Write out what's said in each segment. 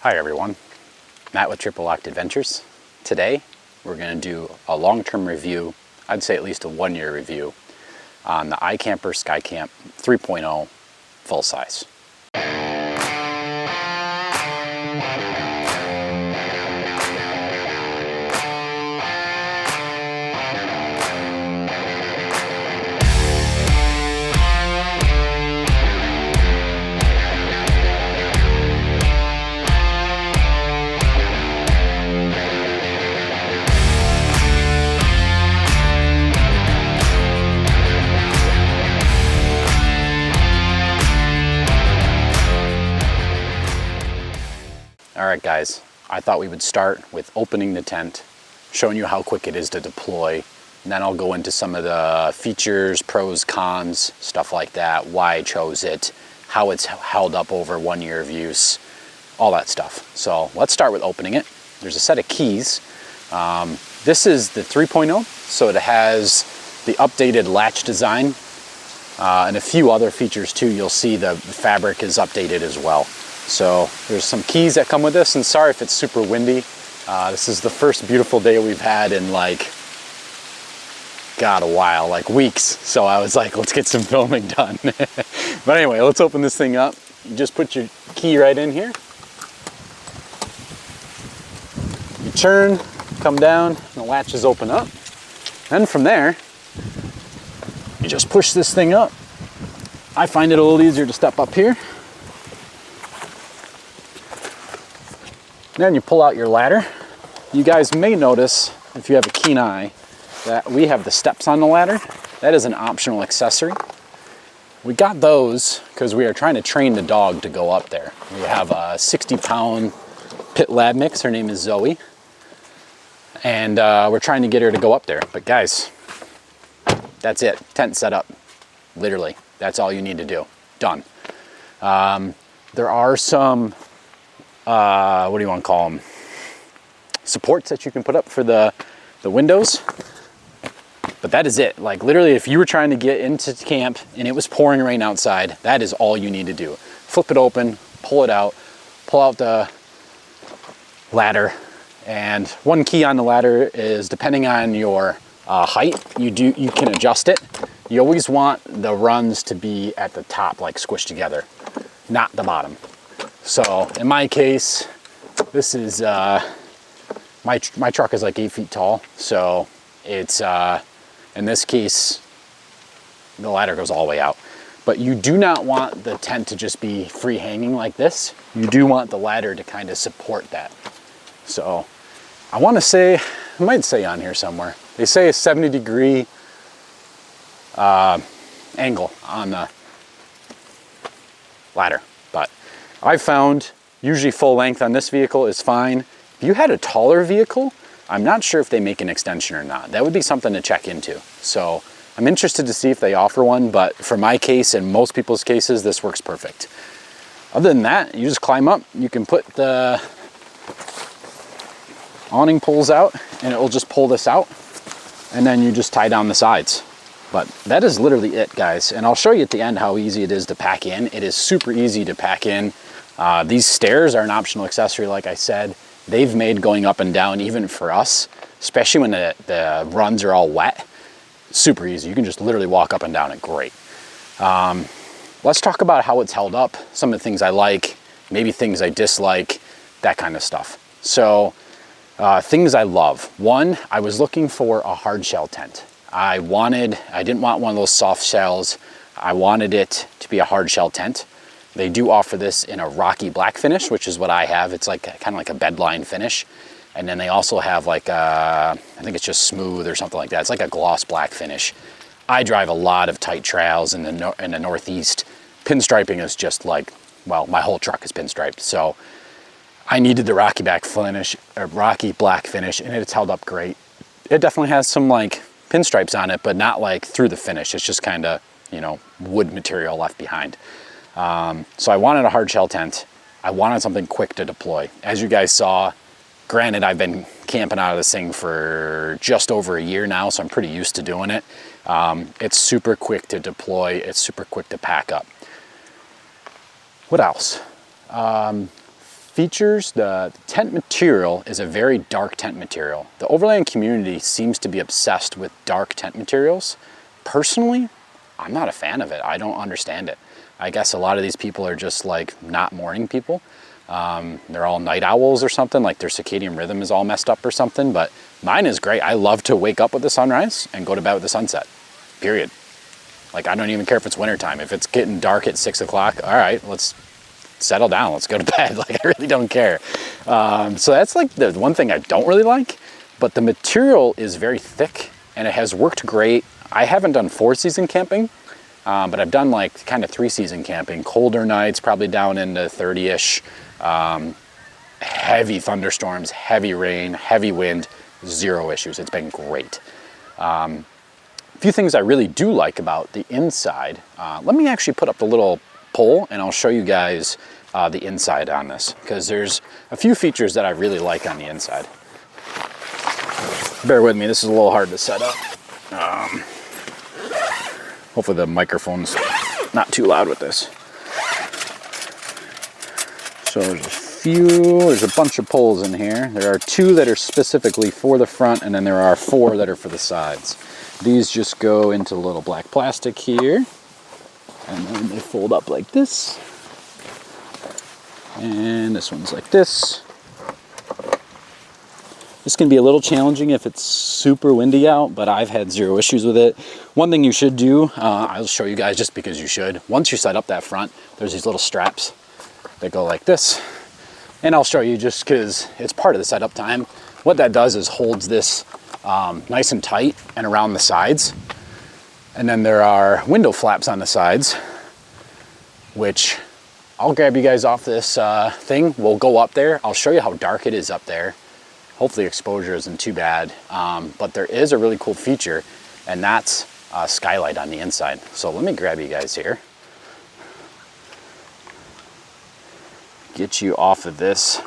Hi everyone, Matt with Triple Locked Adventures. Today we're going to do a long-term review, I'd say at least a 1-year review, on the iKamper Skycamp 3.0 full size. Alright guys, I thought we would start with opening the tent, showing you how quick it is to deploy, and then I'll go into some of the features, pros, cons, stuff like that, why I chose it, how it's held up over 1 year of use, all that stuff. So let's start with opening it. There's a set of keys. This is the 3.0, so it has the updated latch design and a few other features too. You'll see the fabric is updated as well. So there's some keys that come with this, and sorry if it's super windy. This is the first beautiful day we've had in a while, like weeks. So I was like, let's get some filming done. But anyway, let's open this thing up. You just put your key right in here. You turn, come down, and the latches open up. Then from there, you just push this thing up. I find it a little easier to step up here. Then you pull out your ladder. You guys may notice, if you have a keen eye, that we have the steps on the ladder. That is an optional accessory. We got those because we are trying to train the dog to go up there. We have a 60-pound pit lab mix. Her name is Zoe. And we're trying to get her to go up there. But guys, that's it. Tent set up. Literally. That's all you need to do. Done. There are some what do you want to call them? Supports that you can put up for the windows. But that is it. Like literally, if you were trying to get into camp and it was pouring rain outside, that is all you need to do. Flip it open, pull it out, pull out the ladder. And one key on the ladder is, depending on your height, you can adjust it. You always want the runs to be at the top, like squished together, not the bottom. So in my case, this is, my truck is like 8 feet tall. So it's, in this case, the ladder goes all the way out. But you do not want the tent to just be free hanging like this. You do want the ladder to kind of support that. So I want to say, I might say on here somewhere, they say a 70-degree angle on the ladder. But I found usually full length on this vehicle is fine. If you had a taller vehicle, I'm not sure if they make an extension or not. That would be something to check into. So I'm interested to see if they offer one, but for my case and most people's cases, this works perfect. Other than that, you just climb up. You can put the awning poles out and it will just pull this out, and then you just tie down the sides. But that is literally it, guys. And I'll show you at the end how easy it is to pack in. It is super easy to pack in. These stairs are an optional accessory, like I said. They've made going up and down, even for us, especially when the runs are all wet, super easy. You can just literally walk up and down it, great. Let's talk about how it's held up, some of the things I like, maybe things I dislike, that kind of stuff. So things I love. One, I was looking for a hard shell tent. I didn't want one of those soft shells. I wanted it to be a hard shell tent. They do offer this in a rocky black finish, which is what I have. It's like kind of like a bedline finish. And then they also have like I think it's just smooth or something like that. It's like a gloss black finish. I drive a lot of tight trails in the Northeast. Pinstriping is just like, well, my whole truck is pinstriped. So I needed the rocky black finish, and it's held up great. It definitely has some like pinstripes on it, but not like through the finish. It's just kind of, wood material left behind. So I wanted a hard shell tent. I wanted something quick to deploy. As you guys saw, granted, I've been camping out of this thing for just over a year now, so I'm pretty used to doing it. It's super quick to deploy. It's super quick to pack up. What else? features, the tent material is a very dark tent material. The Overland community seems to be obsessed with dark tent materials. Personally, I'm not a fan of it. I don't understand it. I guess a lot of these people are just like not morning people. They're all night owls or something, like their circadian rhythm is all messed up or something, but mine is great. I love to wake up with the sunrise and go to bed with the sunset, period. Like, I don't even care if it's wintertime. If it's getting dark at 6 o'clock, all right, let's settle down, let's go to bed. Like, I really don't care. So that's like the one thing I don't really like, but the material is very thick and it has worked great. I haven't done 4-season camping, but I've done like kind of 3-season camping, colder nights, probably down into 30-ish, heavy thunderstorms, heavy rain, heavy wind, 0 issues. It's been great. A few things I really do like about the inside. Let me actually put up the little pole and I'll show you guys the inside on this, because there's a few features that I really like on the inside. Bear with me, this is a little hard to set up. Hopefully the microphone's not too loud with this. So there's a bunch of poles in here. There are 2 that are specifically for the front, and then there are 4 that are for the sides. These just go into a little black plastic here, and then they fold up like this. And this one's like this. This can be a little challenging if it's super windy out, but I've had 0 issues with it. One thing you should do, I'll show you guys just because you should. Once you set up that front, there's these little straps that go like this. And I'll show you just because it's part of the setup time. What that does is holds this nice and tight and around the sides. And then there are window flaps on the sides, which I'll grab you guys off this thing. We'll go up there. I'll show you how dark it is up there. Hopefully exposure isn't too bad, but there is a really cool feature, and that's a skylight on the inside. So let me grab you guys here. Get you off of this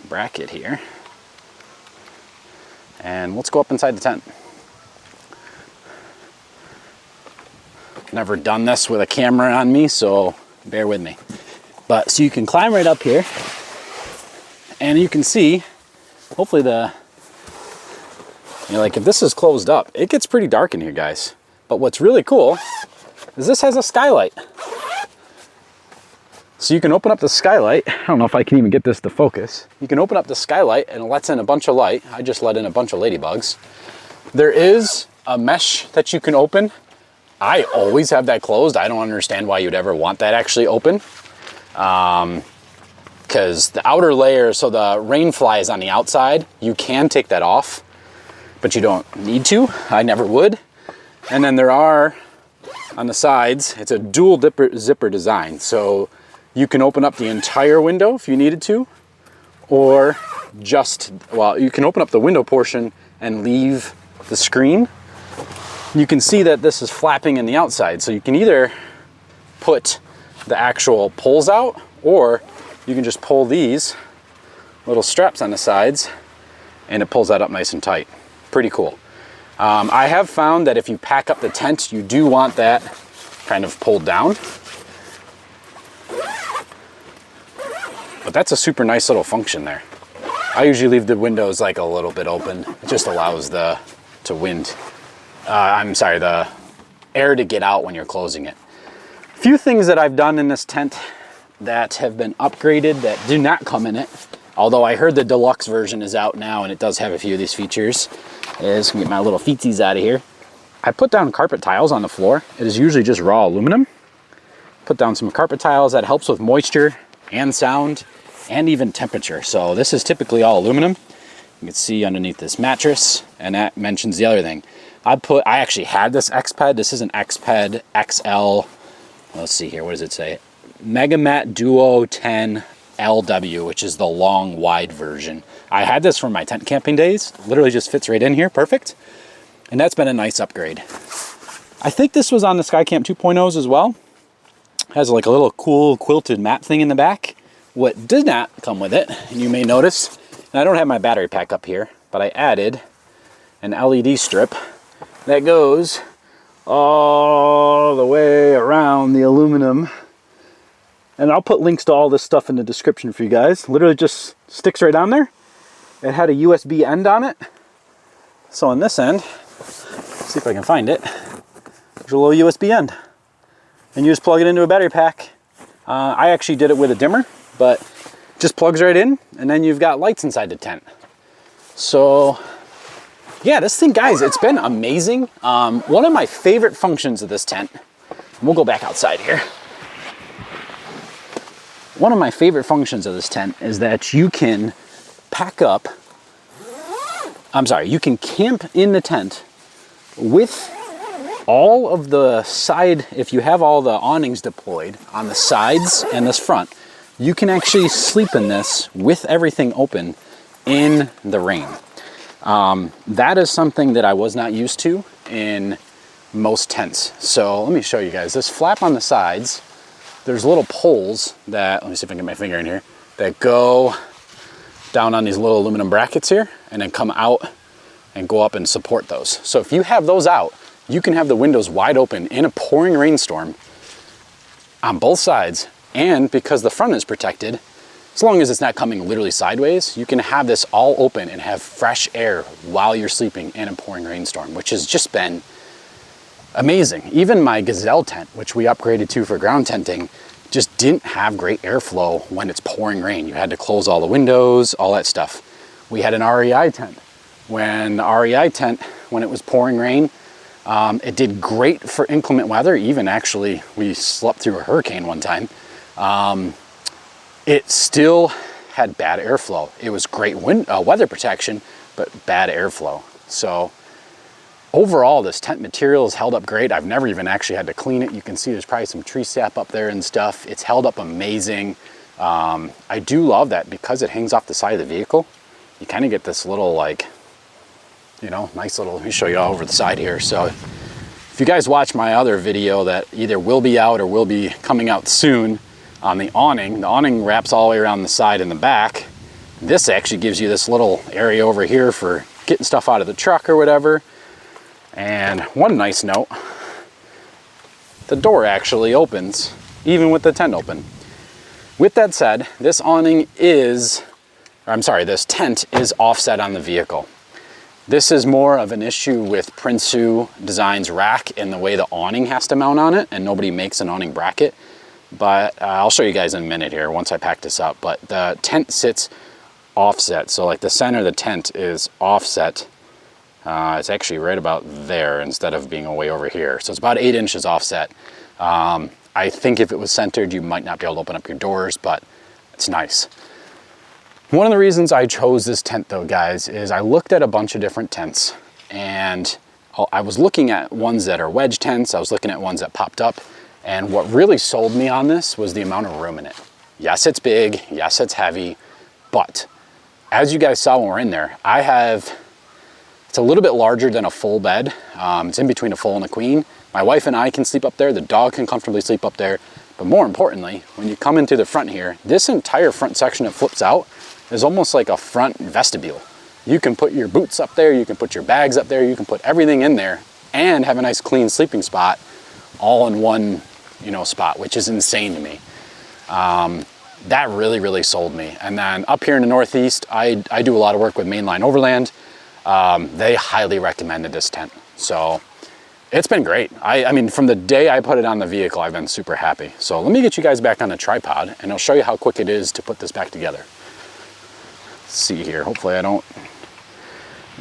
bracket here. And let's go up inside the tent. Never done this with a camera on me, so bear with me. But so you can climb right up here, and you can see, hopefully like if this is closed up, it gets pretty dark in here, guys. But what's really cool is this has a skylight. So you can open up the skylight. I don't know if I can even get this to focus. You can open up the skylight and it lets in a bunch of light. I just let in a bunch of ladybugs. There is a mesh that you can open. I always have that closed. I don't understand why you'd ever want that actually open. Because the outer layer, so the rain fly is on the outside. You can take that off, but you don't need to. I never would. And then there are, on the sides, it's a dual zipper design. So you can open up the entire window if you needed to, or just, well, you can open up the window portion and leave the screen. You can see that this is flapping in the outside. So you can either put the actual poles out, or you can just pull these little straps on the sides and it pulls that up nice and tight. Pretty cool. I have found that if you pack up the tent, you do want that kind of pulled down. But that's a super nice little function there. I usually leave the windows like a little bit open. It just allows the air to get out when you're closing it. A few things that I've done in this tent that have been upgraded that do not come in it, although I heard the deluxe version is out now and it does have a few of these features, is get my little feetsies out of here. I put down carpet tiles on the floor. It is usually just raw aluminum. Put down some carpet tiles that helps with moisture and sound and even temperature. So this is typically all aluminum. You can see underneath this mattress, and that mentions the other thing. I actually had this X-Ped. This is an X-Ped XL. Let's see here, what does it say? Mega Mat Duo 10 LW, which is the long wide version. I had this from my tent camping days. Literally just fits right in here, perfect. And that's been a nice upgrade. I think this was on the Skycamp 2.0s as well. Has like a little cool quilted mat thing in the back. What did not come with it, and you may notice, and I don't have my battery pack up here, but I added an LED strip that goes all the way around the aluminum And I'll put links to all this stuff in the description for you guys. Literally just sticks right on there. It had a USB end on it. So on this end, see if I can find it, there's a little USB end. And you just plug it into a battery pack. I actually did it with a dimmer, but just plugs right in, and then you've got lights inside the tent. So yeah, this thing, guys, it's been amazing. One of my favorite functions of this tent, and we'll go back outside here. One of my favorite functions of this tent is that you can you can camp in the tent with all of the side. If you have all the awnings deployed on the sides and this front, you can actually sleep in this with everything open in the rain. That is something that I was not used to in most tents. So let me show you guys this flap on the sides. There's little poles that, let me see if I can get my finger in here, that go down on these little aluminum brackets here and then come out and go up and support those. So if you have those out, you can have the windows wide open in a pouring rainstorm on both sides. And because the front is protected, as long as it's not coming literally sideways, you can have this all open and have fresh air while you're sleeping in a pouring rainstorm, which has just been amazing. Even my Gazelle tent, which we upgraded to for ground tenting, just didn't have great airflow when it's pouring rain. You had to close all the windows, all that stuff. We had an REI tent. When the REI tent, when it was pouring rain, it did great for inclement weather. Even actually, we slept through a hurricane one time. It still had bad airflow. It was great weather protection, but bad airflow. So overall, this tent material has held up great. I've never even actually had to clean it. You can see there's probably some tree sap up there and stuff. It's held up amazing. I do love that because it hangs off the side of the vehicle. You kind of get this little, like, you know, nice little, let me show you all over the side here. So if you guys watch my other video that either will be out or will be coming out soon on the awning wraps all the way around the side and the back. This actually gives you this little area over here for getting stuff out of the truck or whatever. And one nice note, the door actually opens even with the tent open. With that said, this this tent is offset on the vehicle. This is more of an issue with Prinsu Designs rack and the way the awning has to mount on it, and nobody makes an awning bracket. But I'll show you guys in a minute here once I pack this up. But the tent sits offset, so like the center of the tent is offset. It's actually right about there instead of being way over here. So it's about 8 inches offset. I think if it was centered, you might not be able to open up your doors, but it's nice. One of the reasons I chose this tent though, guys, is I looked at a bunch of different tents, and I was looking at ones that are wedge tents. I was looking at ones that popped up, and what really sold me on this was the amount of room in it. Yes, it's big. Yes, it's heavy, but as you guys saw when we're in there, it's a little bit larger than a full bed. It's in between a full and a queen. My wife and I can sleep up there. The dog can comfortably sleep up there. But more importantly, when you come into the front here, this entire front section that flips out is almost like a front vestibule. You can put your boots up there, you can put your bags up there, you can put everything in there and have a nice clean sleeping spot all in one, spot, which is insane to me. That really, really sold me. And then up here in the Northeast, I do a lot of work with Mainline Overland. They highly recommended this tent. So it's been great. I mean, from the day I put it on the vehicle, I've been super happy. So let me get you guys back on the tripod and I'll show you how quick it is to put this back together. Let's see here. Hopefully I don't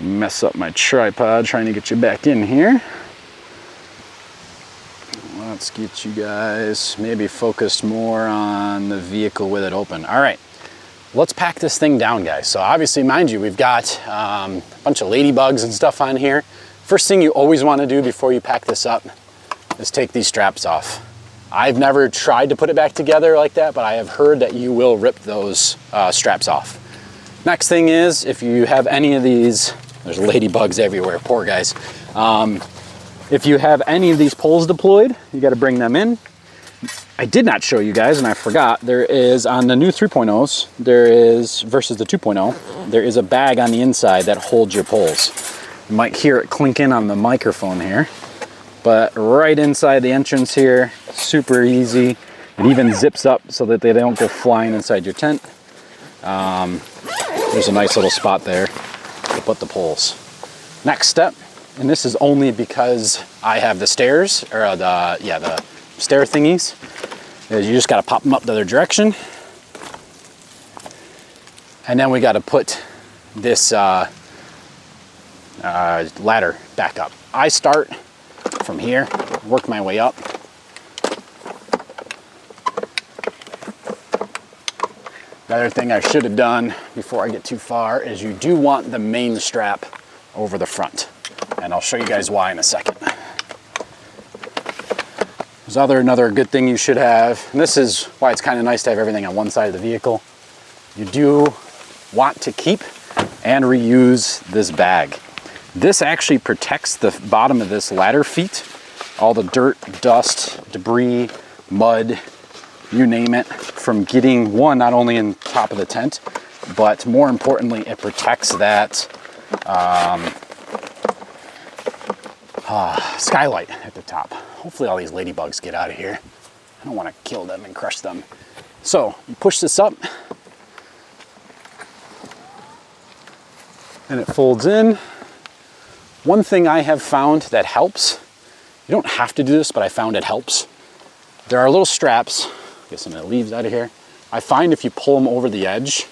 mess up my tripod trying to get you back in here. Let's get you guys maybe focused more on the vehicle with it open. All right. Let's pack this thing down, guys. So obviously, mind you, we've got a bunch of ladybugs and stuff on here. First thing you always want to do before you pack this up is take these straps off. I've never tried to put it back together like that, but I have heard that you will rip those straps off. Next thing is, if you have any of these, there's ladybugs everywhere, poor guys. If you have any of these poles deployed, you got to bring them in. I did not show you guys, and I forgot, there is on the new 3.0s, there is, versus the 2.0, there is a bag on the inside that holds your poles. You might hear it clinking on the microphone here, but right inside the entrance here, super easy. It even zips up so that they don't go flying inside your tent. There's a nice little spot there to put the poles. Next step, and this is only because I have the stairs, or the stair thingies, is you just gotta pop them up the other direction. And then we gotta put this ladder back up. I start from here, work my way up. The other thing I should have done before I get too far is you do want the main strap over the front. And I'll show you guys why in a second. There's another good thing you should have, and this is why it's kind of nice to have everything on one side of the vehicle. You do want to keep and reuse this bag. This actually protects the bottom of this ladder feet, all the dirt, dust, debris, mud, you name it, from getting not only in top of the tent, but more importantly, it protects that skylight at the top. Hopefully all these ladybugs get out of here. I don't want to kill them and crush them. So you push this up and it folds in. One thing I have found that helps, you don't have to do this, but I found it helps. There are little straps. Get some of the leaves out of here. I find if you pull them over the edge,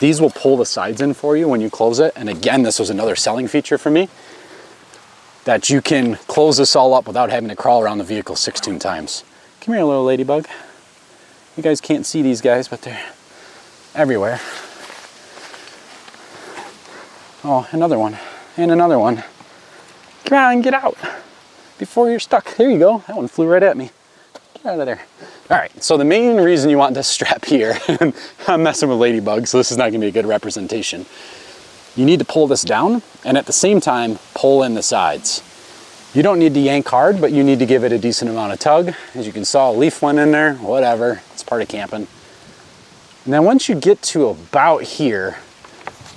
these will pull the sides in for you when you close it. And again, this was another selling feature for me, that you can close this all up without having to crawl around the vehicle 16 times. Come here, little ladybug. You guys can't see these guys, but they're everywhere. Oh, another one, and another one. Come on, get out before you're stuck. There you go. That one flew right at me. Get out of there. All right, so the main reason you want this strap here, and I'm messing with ladybugs, so this is not gonna be a good representation. You need to pull this down, and at the same time, pull in the sides. You don't need to yank hard, but you need to give it a decent amount of tug. As you can see, a leaf went in there, whatever, it's part of camping. And then once you get to about here,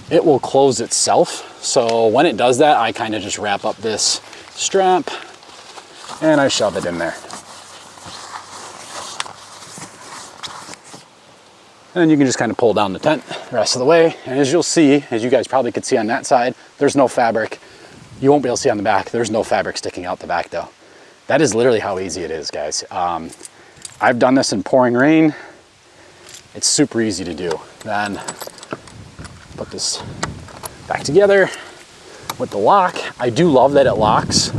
it will close itself. So when it does that, I kind of just wrap up this strap and I shove it in there. And then you can just kind of pull down the tent the rest of the way. And as you'll see, as you guys probably could see on that side, there's no fabric. You won't be able to see on the back. There's no fabric sticking out the back though. That is literally how easy it is, guys. I've done this in pouring rain. It's super easy to do. Then put this back together with the lock. I do love that it locks.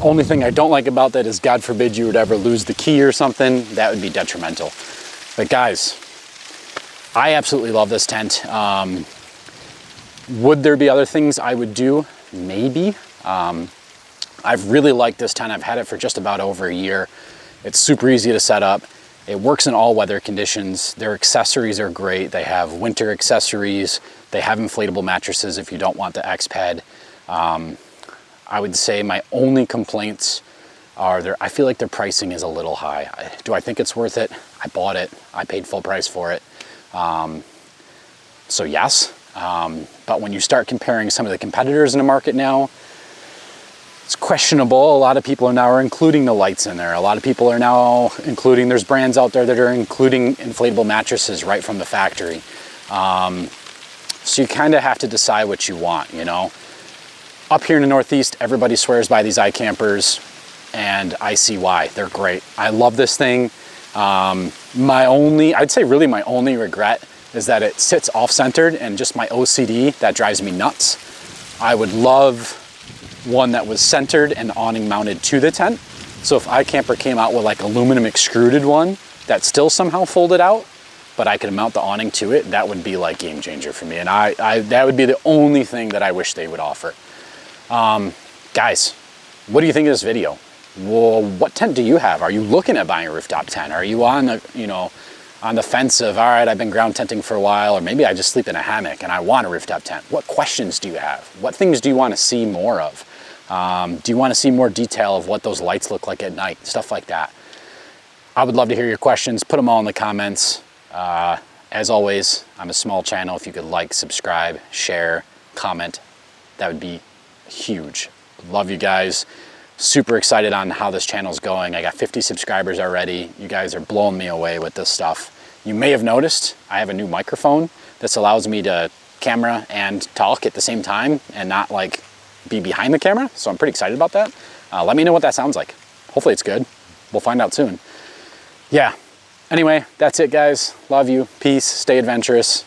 Only thing I don't like about that is, God forbid you would ever lose the key or something. That would be detrimental. But guys, I absolutely love this tent. Would there be other things I would do? Maybe. I've really liked this tent. I've had it for just about over a year. It's super easy to set up. It works in all weather conditions. Their accessories are great. They have winter accessories. They have inflatable mattresses if you don't want the X-Pad. I would say my only complaints are I feel like their pricing is a little high. Do I think it's worth it? I bought it. I paid full price for it. So yes, but when you start comparing some of the competitors in the market now, it's questionable. A lot of people are now including the lights in there. A lot of people are now including, there's brands out there that are including inflatable mattresses right from the factory. So you kind of have to decide what you want, you know. Up here in the Northeast, everybody swears by these iKampers, and I see why. They're great. I love this thing. I'd say really my only regret is that it sits off-centered, and just my OCD, that drives me nuts. I would love one that was centered and awning mounted to the tent. So if iKamper came out with like aluminum extruded one that still somehow folded out, but I could mount the awning to it, that would be like game changer for me. And that would be the only thing that I wish they would offer. Guys, what do you think of this video? Well, what tent do you have? Are you looking at buying a rooftop tent? Are you on the, on the fence of, all right, I've been ground tenting for a while, or maybe I just sleep in a hammock and I want a rooftop tent? What questions do you have? What things do you want to see more of? Do you want to see more detail of what those lights look like at night? Stuff like that. I would love to hear your questions. Put them all in the comments. As always, I'm a small channel. If you could like, subscribe, share, comment, that would be huge. Love you guys. super excited on how this channel's going. I got 50 subscribers already. You guys are blowing me away with this stuff. You may have noticed I have a new microphone. This allows me to camera and talk at the same time and not like be behind the camera. So I'm pretty excited about that. Let me know what that sounds like. Hopefully it's good. We'll find out soon. Yeah. Anyway, that's it, guys. Love you. Peace. Stay adventurous.